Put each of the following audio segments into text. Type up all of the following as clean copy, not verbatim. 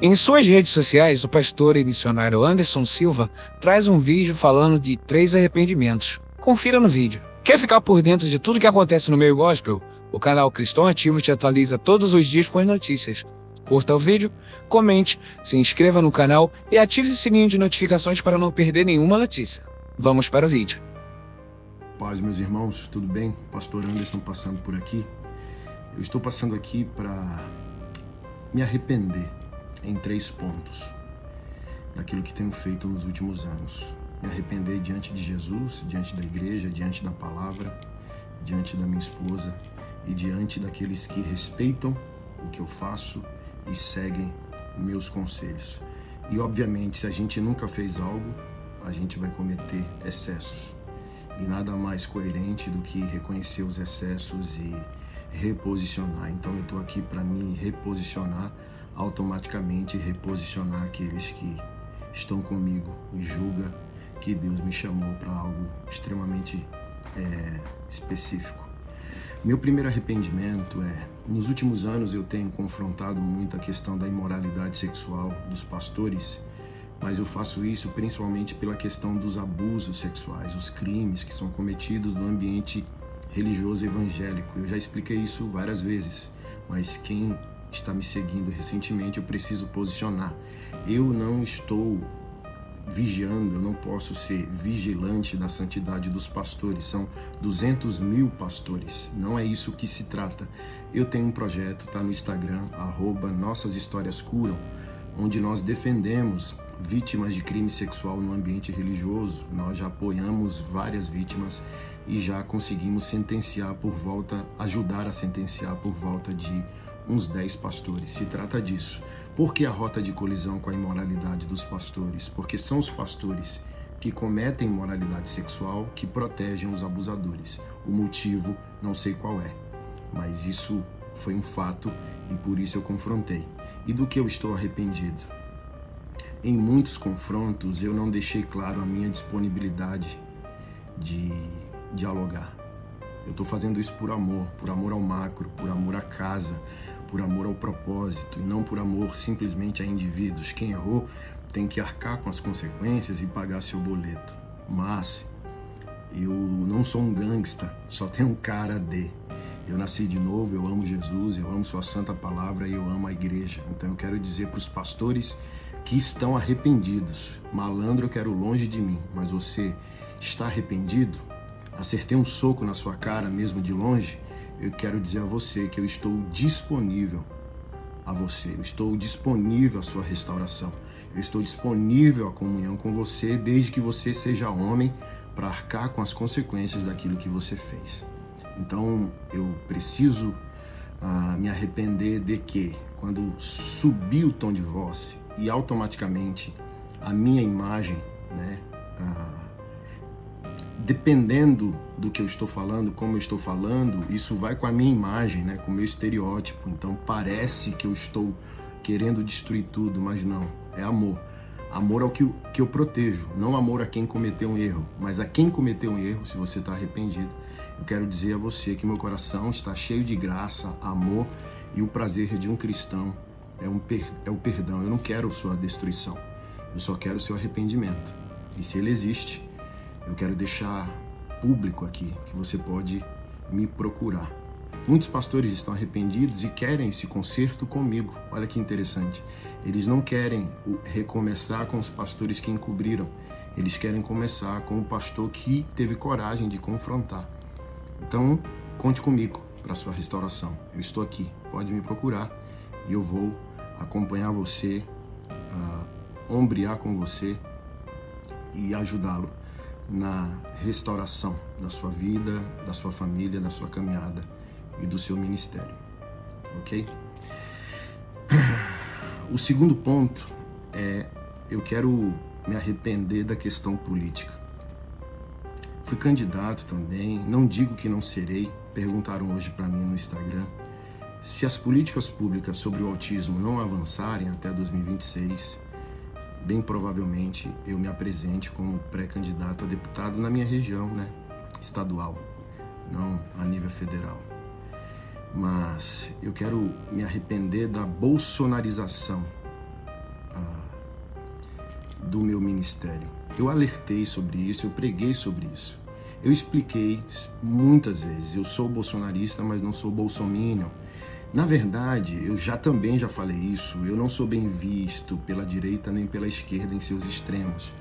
Em suas redes sociais, o pastor e missionário Anderson Silva traz um vídeo falando de 3 arrependimentos. Confira no vídeo. Quer ficar por dentro de tudo que acontece no meio gospel? O canal Cristão Ativo te atualiza todos os dias com as notícias. Curta o vídeo, comente, se inscreva no canal e ative o sininho de notificações para não perder nenhuma notícia. Vamos para o vídeo. Paz, meus irmãos, tudo bem? Pastor Anderson passando por aqui. Eu estou passando aqui para me arrepender em 3 pontos daquilo que tenho feito nos últimos anos. Me arrepender diante de Jesus, diante da igreja, diante da palavra, diante da minha esposa e diante daqueles que respeitam o que eu faço e seguem meus conselhos. E obviamente, se a gente nunca fez algo, a gente vai cometer excessos. E nada mais coerente do que reconhecer os excessos e reposicionar. Então eu estou aqui para me reposicionar automaticamente, reposicionar aqueles que estão comigo e julga que Deus me chamou para algo extremamente específico. Meu primeiro arrependimento nos últimos anos eu tenho confrontado muito a questão da imoralidade sexual dos pastores, mas eu faço isso principalmente pela questão dos abusos sexuais, os crimes que são cometidos no ambiente religioso evangélico. Eu já expliquei isso várias vezes, mas quem está me seguindo recentemente, eu preciso posicionar. Eu não estou vigiando, eu não posso ser vigilante da santidade dos pastores. São 200 mil pastores, não é isso que se trata. Eu tenho um projeto, está no Instagram, @nossashistoriascuram, onde nós defendemos vítimas de crime sexual no ambiente religioso. Nós já apoiamos várias vítimas e já conseguimos ajudar a sentenciar por volta de uns 10 pastores. Se trata disso. Por que a rota de colisão com a imoralidade dos pastores? Porque são os pastores que cometem imoralidade sexual que protegem os abusadores. O motivo não sei qual é, mas isso foi um fato e por isso eu confrontei. E do que eu estou arrependido? Em muitos confrontos eu não deixei claro a minha disponibilidade de dialogar. Eu estou fazendo isso por amor ao macro, por amor à casa, por amor ao propósito, e não por amor simplesmente a indivíduos. Quem errou tem que arcar com as consequências e pagar seu boleto. Mas eu não sou um gangsta, só tenho um cara de. Eu nasci de novo, eu amo Jesus, eu amo sua santa palavra e eu amo a igreja. Então eu quero dizer para os pastores que estão arrependidos: malandro, eu quero longe de mim, mas você está arrependido? Acertei um soco na sua cara mesmo de longe? Eu quero dizer a você que eu estou disponível a você, eu estou disponível à sua restauração, eu estou disponível à comunhão com você, desde que você seja homem para arcar com as consequências daquilo que você fez. Então eu preciso me arrepender de que, quando subir o tom de voz e automaticamente a minha imagem, dependendo do que eu estou falando, como eu estou falando, isso vai com a minha imagem, com o meu estereótipo. Então parece que eu estou querendo destruir tudo, mas não, é amor. Amor ao que eu protejo, não amor a quem cometeu um erro, mas a quem cometeu um erro. Se você está arrependido, eu quero dizer a você que meu coração está cheio de graça, amor, e o prazer de um cristão é o perdão. Eu não quero sua destruição, eu só quero o seu arrependimento. E se ele existe, eu quero deixar público aqui que você pode me procurar. Muitos pastores estão arrependidos e querem esse conserto comigo. Olha que interessante. Eles não querem recomeçar com os pastores que encobriram. Eles querem começar com o pastor que teve coragem de confrontar. Então, conte comigo para a sua restauração. Eu estou aqui. Pode me procurar e eu vou acompanhar você, ombrear com você e ajudá-lo na restauração da sua vida, da sua família, da sua caminhada e do seu ministério, ok? O segundo ponto eu quero me arrepender da questão política. Fui candidato também, não digo que não serei. Perguntaram hoje para mim no Instagram: se as políticas públicas sobre o autismo não avançarem até 2026, bem provavelmente eu me apresente como pré-candidato a deputado na minha região, estadual, não a nível federal. Mas eu quero me arrepender da bolsonarização do meu ministério. Eu alertei sobre isso, eu preguei sobre isso. Eu expliquei muitas vezes, eu sou bolsonarista, mas não sou bolsominion. Na verdade, eu também já falei isso, eu não sou bem visto pela direita nem pela esquerda em seus extremos.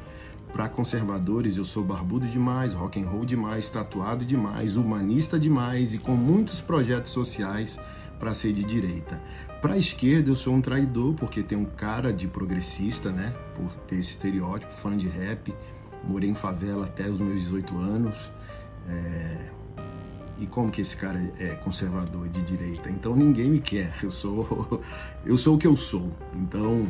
Para conservadores, eu sou barbudo demais, rock and roll demais, tatuado demais, humanista demais e com muitos projetos sociais para ser de direita. Para a esquerda, eu sou um traidor, porque tenho um cara de progressista, né? Por ter esse estereótipo, fã de rap, morei em favela até os meus 18 anos. E como que esse cara é conservador de direita? Então ninguém me quer, eu sou o que eu sou. Então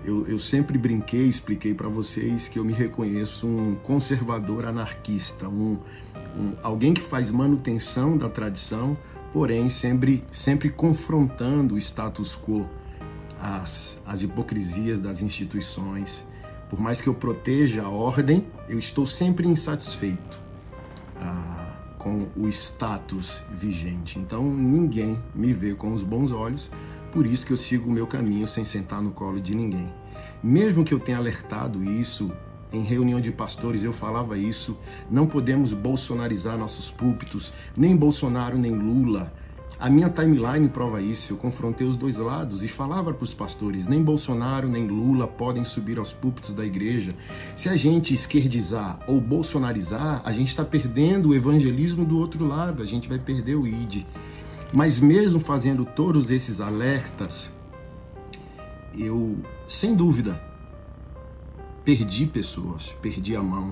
eu sempre brinquei, expliquei para vocês que eu me reconheço um conservador anarquista, alguém que faz manutenção da tradição, porém sempre confrontando o status quo, as hipocrisias das instituições. Por mais que eu proteja a ordem, eu estou sempre insatisfeito com o status vigente. Então ninguém me vê com os bons olhos, por isso que eu sigo o meu caminho sem sentar no colo de ninguém. Mesmo que eu tenha alertado isso, em reunião de pastores eu falava isso, não podemos bolsonarizar nossos púlpitos, nem Bolsonaro nem Lula. A minha timeline prova isso, eu confrontei os dois lados e falava para os pastores, nem Bolsonaro nem Lula podem subir aos púlpitos da igreja. Se a gente esquerdizar ou bolsonarizar, a gente está perdendo o evangelismo do outro lado, a gente vai perder o ID. Mas mesmo fazendo todos esses alertas, eu, sem dúvida, perdi pessoas, perdi a mão,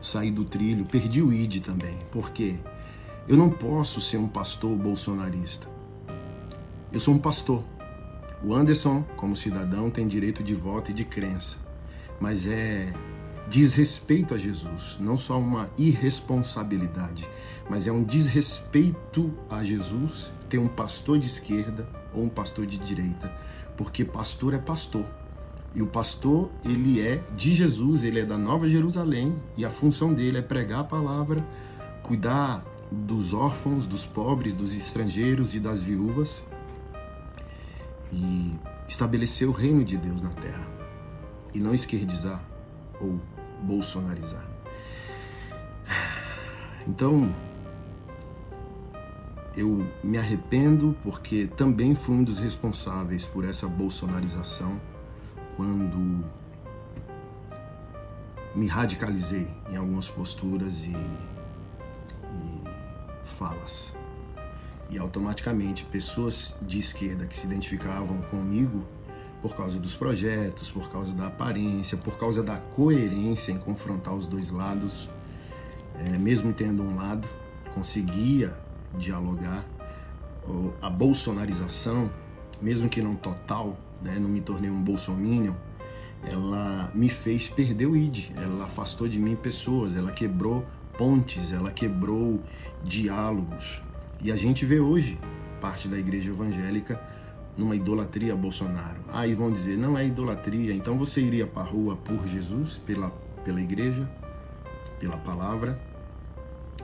saí do trilho, perdi o ID também. Por quê? Eu não posso ser um pastor bolsonarista. Eu sou um pastor. O Anderson, como cidadão, tem direito de voto e de crença. Mas é desrespeito a Jesus. Não só uma irresponsabilidade, mas é um desrespeito a Jesus ter um pastor de esquerda ou um pastor de direita. Porque pastor é pastor. E o pastor, ele é de Jesus, ele é da Nova Jerusalém. E a função dele é pregar a palavra, cuidar dos órfãos, dos pobres, dos estrangeiros e das viúvas e estabelecer o reino de Deus na terra e não esquerdizar ou bolsonarizar. Então, eu me arrependo porque também fui um dos responsáveis por essa bolsonarização quando me radicalizei em algumas posturas e falas. E automaticamente pessoas de esquerda que se identificavam comigo por causa dos projetos, por causa da aparência, por causa da coerência em confrontar os dois lados, mesmo tendo um lado, conseguia dialogar. A bolsonarização, mesmo que não total, né, não me tornei um bolsominion, ela me fez perder o ID, ela afastou de mim pessoas, ela quebrou pontes, ela quebrou diálogos. E a gente vê hoje parte da igreja evangélica numa idolatria a Bolsonaro. Aí vão dizer, não é idolatria, então você iria para a rua por Jesus, pela igreja, pela palavra.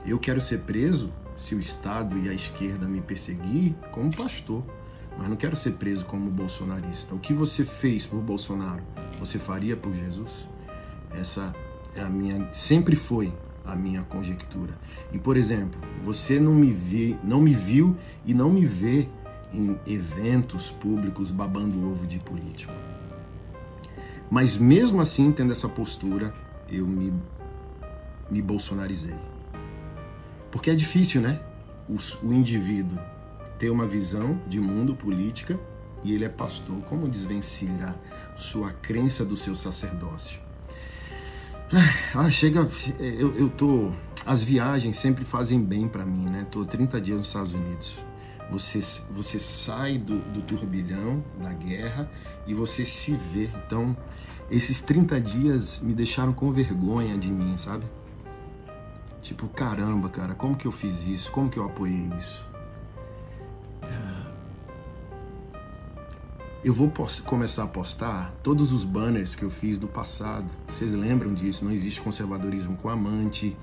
Eu quero ser preso se o Estado e a esquerda me perseguir como pastor, mas não quero ser preso como bolsonarista. O que você fez por Bolsonaro, você faria por Jesus? Essa é a minha, sempre foi a minha conjectura. E, por exemplo, você não me viu e não me vê em eventos públicos babando o ovo de político. Mas mesmo assim, tendo essa postura, eu me bolsonarizei. Porque é difícil, né? O indivíduo ter uma visão de mundo política e ele é pastor. Como desvencilhar sua crença do seu sacerdócio? Chega, as viagens sempre fazem bem para mim, né? Tô 30 dias nos Estados Unidos. Você sai do turbilhão da guerra e você se vê. Então, esses 30 dias me deixaram com vergonha de mim, sabe? Tipo, caramba, cara, como que eu fiz isso? Como que eu apoiei isso? Eu vou começar a postar todos os banners que eu fiz do passado. Vocês lembram disso? Não existe conservadorismo com amante.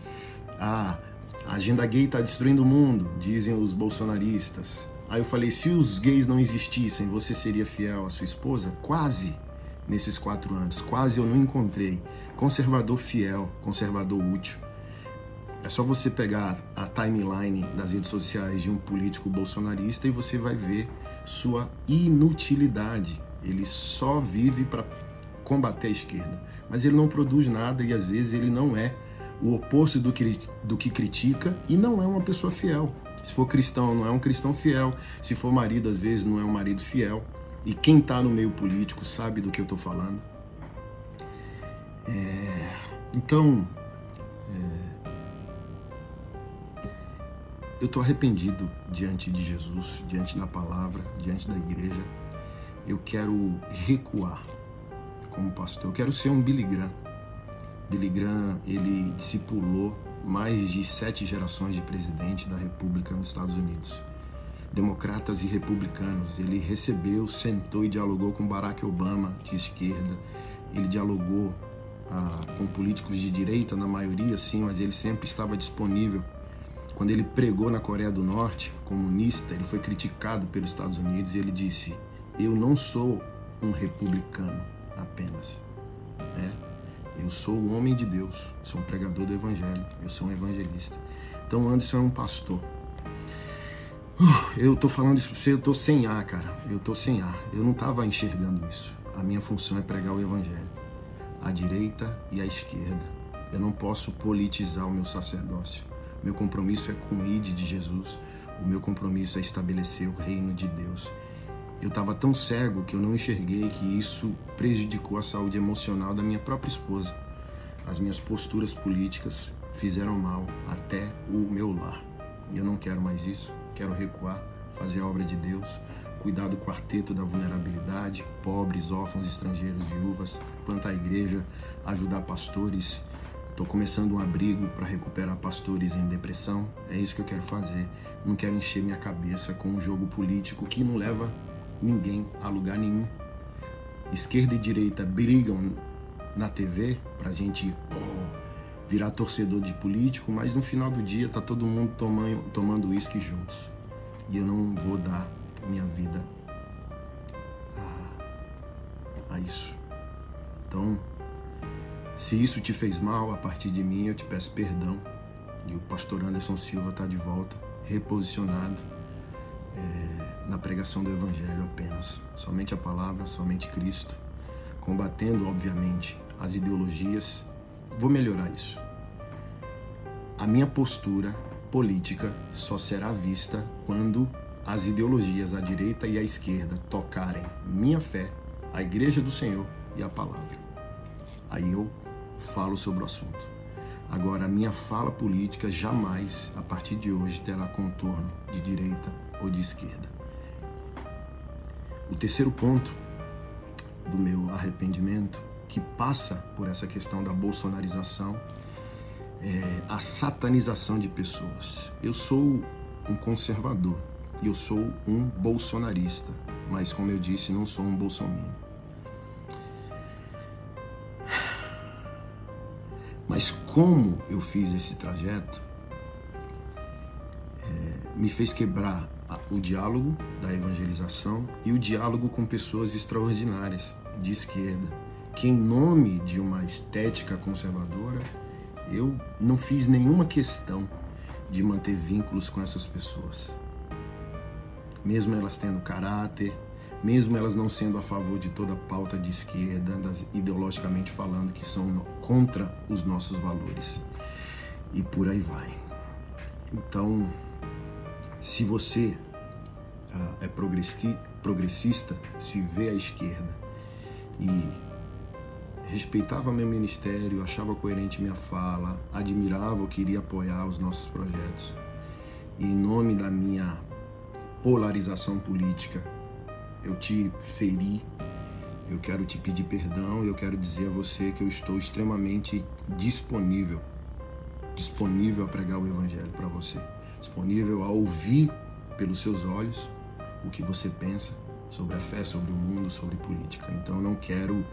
A agenda gay tá destruindo o mundo, dizem os bolsonaristas. Aí eu falei, se os gays não existissem, você seria fiel à sua esposa? Quase nesses 4 anos. Quase eu não encontrei conservador fiel, conservador útil. É só você pegar a timeline das redes sociais de um político bolsonarista e você vai ver sua inutilidade. Ele só vive para combater a esquerda, mas ele não produz nada e às vezes ele não é o oposto do que critica e não é uma pessoa fiel. Se for cristão, não é um cristão fiel. Se for marido, às vezes não é um marido fiel. E quem está no meio político sabe do que eu estou falando. Então, eu estou arrependido diante de Jesus, diante da palavra, diante da igreja. Eu quero recuar como pastor. Eu quero ser um Billy Graham. Billy Graham, ele discipulou mais de 7 gerações de presidente da República nos Estados Unidos. Democratas e republicanos. Ele recebeu, sentou e dialogou com Barack Obama, de esquerda. Ele dialogou com políticos de direita, na maioria, sim, mas ele sempre estava disponível. Quando ele pregou na Coreia do Norte, comunista, ele foi criticado pelos Estados Unidos e ele disse: eu não sou um republicano apenas, eu sou um homem de Deus, sou um pregador do evangelho, eu sou um evangelista. Então Anderson é um pastor. Eu tô falando isso pra você, eu tô sem ar, cara, eu tô sem ar, eu não tava enxergando isso. A minha função é pregar o evangelho, à direita e à esquerda. Eu não posso politizar o meu sacerdócio. Meu compromisso é com o ID de Jesus. O meu compromisso é estabelecer o reino de Deus. Eu estava tão cego que eu não enxerguei que isso prejudicou a saúde emocional da minha própria esposa. As minhas posturas políticas fizeram mal até o meu lar. Eu não quero mais isso. Quero recuar, fazer a obra de Deus, cuidar do quarteto da vulnerabilidade, pobres, órfãos, estrangeiros, viúvas, plantar a igreja, ajudar pastores. Estou começando um abrigo para recuperar pastores em depressão. É isso que eu quero fazer. Não quero encher minha cabeça com um jogo político que não leva ninguém a lugar nenhum. Esquerda e direita brigam na TV pra gente virar torcedor de político, mas no final do dia tá todo mundo tomando uísque juntos. E eu não vou dar minha vida a isso. Então, se isso te fez mal, a partir de mim eu te peço perdão. E o pastor Anderson Silva está de volta, reposicionado na pregação do evangelho apenas. Somente a palavra, somente Cristo, combatendo, obviamente, as ideologias. Vou melhorar isso. A minha postura política só será vista quando as ideologias, a direita e a esquerda, tocarem minha fé, a igreja do Senhor e a palavra. Aí eu falo sobre o assunto. Agora, a minha fala política jamais, a partir de hoje, terá contorno de direita ou de esquerda. O terceiro ponto do meu arrependimento, que passa por essa questão da bolsonarização, é a satanização de pessoas. Eu sou um conservador e eu sou um bolsonarista, mas, como eu disse, não sou um bolsominion. Mas como eu fiz esse trajeto, me fez quebrar o diálogo da evangelização e o diálogo com pessoas extraordinárias de esquerda, que em nome de uma estética conservadora, eu não fiz nenhuma questão de manter vínculos com essas pessoas. Mesmo elas tendo caráter, mesmo elas não sendo a favor de toda a pauta de esquerda, ideologicamente falando, que são contra os nossos valores. E por aí vai. Então, se você é progressista, se vê à esquerda e respeitava meu ministério, achava coerente minha fala, admirava ou queria apoiar os nossos projetos, e em nome da minha polarização política, eu te feri, eu quero te pedir perdão e eu quero dizer a você que eu estou extremamente disponível a pregar o evangelho para você, disponível a ouvir pelos seus olhos o que você pensa sobre a fé, sobre o mundo, sobre política. Então eu não quero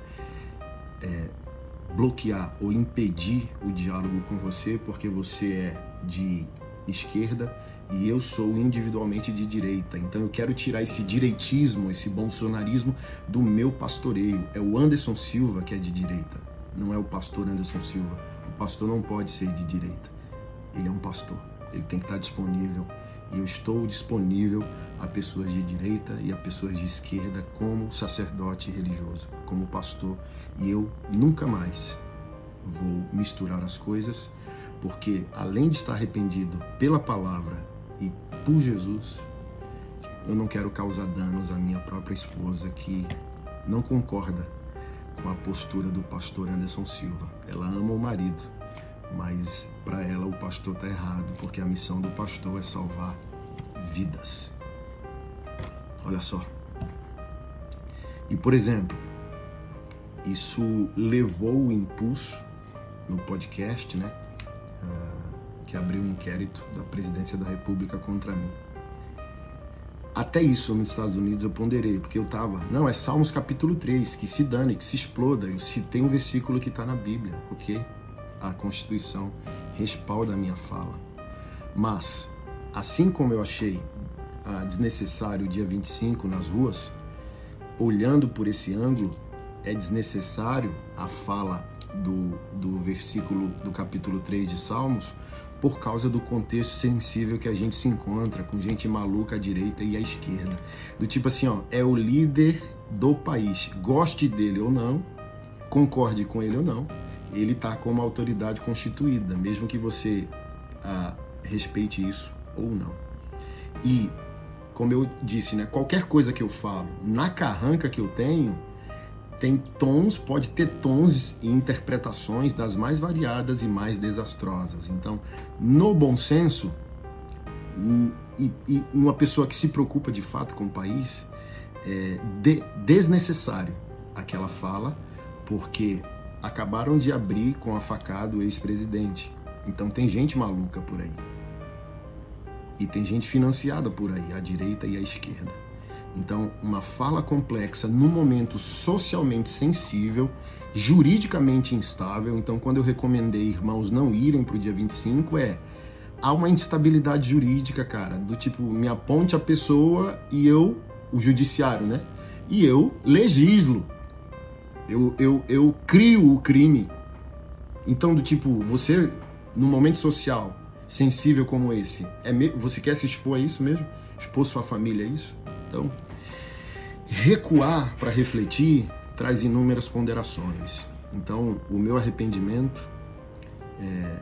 bloquear ou impedir o diálogo com você porque você é de esquerda e eu sou individualmente de direita. Então eu quero tirar esse direitismo, esse bolsonarismo do meu pastoreio. É o Anderson Silva que é de direita, não é o pastor Anderson Silva. O pastor não pode ser de direita, ele é um pastor, ele tem que estar disponível, e eu estou disponível a pessoas de direita e a pessoas de esquerda como sacerdote religioso, como pastor, e eu nunca mais vou misturar as coisas, porque além de estar arrependido pela palavra e por Jesus, eu não quero causar danos à minha própria esposa, que não concorda com a postura do pastor Anderson Silva. Ela ama o marido, mas para ela o pastor está errado, porque a missão do pastor é salvar vidas. Olha só. E, por exemplo, isso levou o impulso no podcast, né? Que abriu um inquérito da presidência da República contra mim. Até isso nos Estados Unidos eu ponderei, porque eu tava... Não, é Salmos capítulo 3, que se dane, que se exploda. Eu citei um versículo que está na Bíblia, ok? A Constituição respalda a minha fala. Mas, assim como eu achei desnecessário o dia 25 nas ruas, olhando por esse ângulo, é desnecessário a fala do versículo do capítulo 3 de Salmos, por causa do contexto sensível que a gente se encontra, com gente maluca à direita e à esquerda. Do tipo assim, ó, é o líder do país, goste dele ou não, concorde com ele ou não, ele está como autoridade constituída, mesmo que você respeite isso ou não. E, como eu disse, né, qualquer coisa que eu falo, na carranca que eu tenho, tem tons, pode ter tons e interpretações das mais variadas e mais desastrosas. Então, no bom senso, e uma pessoa que se preocupa de fato com o país, é desnecessário aquela fala, porque acabaram de abrir com a facada o ex-presidente. Então tem gente maluca por aí. E tem gente financiada por aí, à direita e à esquerda. Então, uma fala complexa num momento socialmente sensível, juridicamente instável. Então, quando eu recomendei irmãos não irem para o dia 25, há uma instabilidade jurídica, cara, do tipo, me aponte a pessoa e eu, o judiciário, né? E eu legislo. Eu crio o crime. Então, do tipo, você, num momento social sensível como esse, você quer se expor a isso mesmo? Expor sua família a isso? Então, recuar para refletir traz inúmeras ponderações. Então, o meu arrependimento é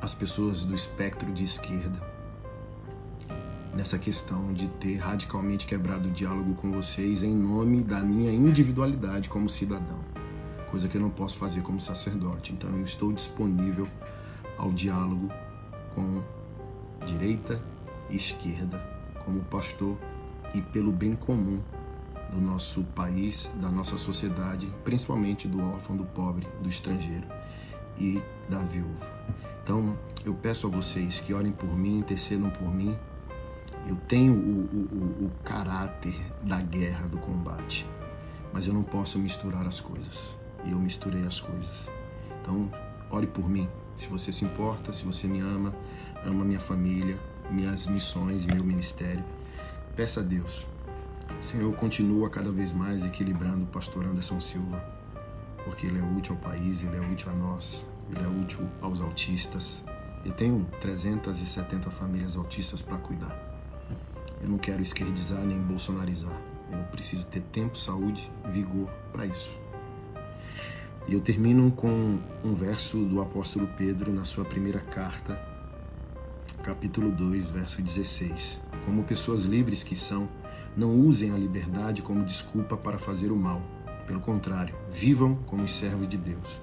as pessoas do espectro de esquerda, nessa questão de ter radicalmente quebrado o diálogo com vocês em nome da minha individualidade como cidadão, coisa que eu não posso fazer como sacerdote. Então, eu estou disponível ao diálogo com direita e esquerda, como pastor e pelo bem comum do nosso país, da nossa sociedade, principalmente do órfão, do pobre, do estrangeiro e da viúva. Então, eu peço a vocês que orem por mim, intercedam por mim. Eu tenho o caráter da guerra, do combate, mas eu não posso misturar as coisas. E eu misturei as coisas. Então, ore por mim. Se você se importa, se você me ama, ama minha família, minhas missões e meu ministério, peça a Deus. Senhor, continua cada vez mais equilibrando o pastor Anderson Silva, porque ele é útil ao país, ele é útil a nós, ele é útil aos autistas. Eu tenho 370 famílias autistas para cuidar. Eu não quero esquerdizar nem bolsonarizar. Eu preciso ter tempo, saúde, vigor para isso. E eu termino com um verso do apóstolo Pedro na sua primeira carta, capítulo 2, verso 16. Como pessoas livres que são, não usem a liberdade como desculpa para fazer o mal. Pelo contrário, vivam como os servos de Deus.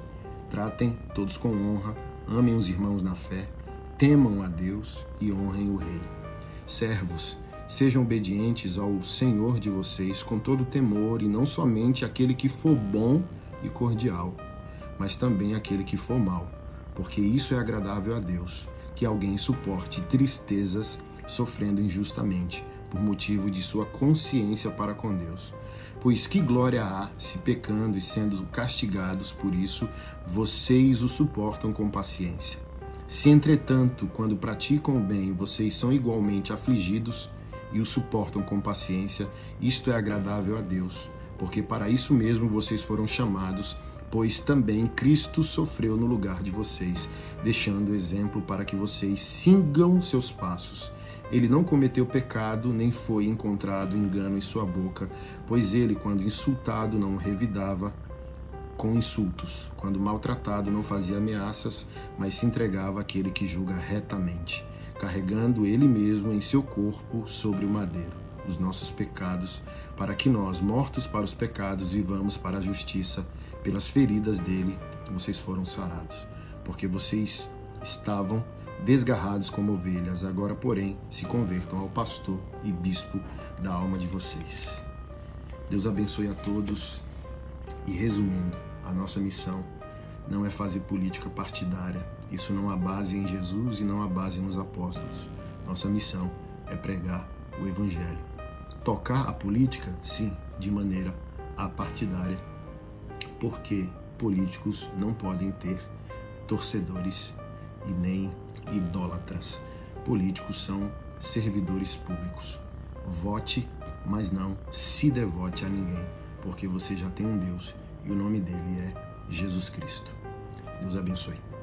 Tratem todos com honra, amem os irmãos na fé, temam a Deus e honrem o Rei. Servos, sejam obedientes ao Senhor de vocês com todo temor, e não somente aquele que for bom e cordial, mas também aquele que for mal, porque isso é agradável a Deus, que alguém suporte tristezas sofrendo injustamente, por motivo de sua consciência para com Deus. Pois que glória há se pecando e sendo castigados por isso, vocês o suportam com paciência. Se, entretanto, quando praticam o bem, vocês são igualmente afligidos e o suportam com paciência, isto é agradável a Deus, porque para isso mesmo vocês foram chamados, pois também Cristo sofreu no lugar de vocês, deixando exemplo para que vocês sigam seus passos. Ele não cometeu pecado, nem foi encontrado engano em sua boca, pois ele, quando insultado, não revidava com insultos. Quando maltratado, não fazia ameaças, mas se entregava àquele que julga retamente, carregando ele mesmo em seu corpo sobre o madeiro os nossos pecados, para que nós, mortos para os pecados, vivamos para a justiça. Pelas feridas dele, vocês foram sarados, porque vocês estavam desgarrados como ovelhas, agora, porém, se convertam ao pastor e bispo da alma de vocês. Deus abençoe a todos e, resumindo, a nossa missão não é fazer política partidária. Isso não há base em Jesus e não há base nos apóstolos. Nossa missão é pregar o Evangelho. Tocar a política, sim, de maneira apartidária, porque políticos não podem ter torcedores e nem idólatras. Políticos são servidores públicos. Vote, mas não se devote a ninguém, porque você já tem um Deus e o nome dele é Jesus Cristo. Deus abençoe.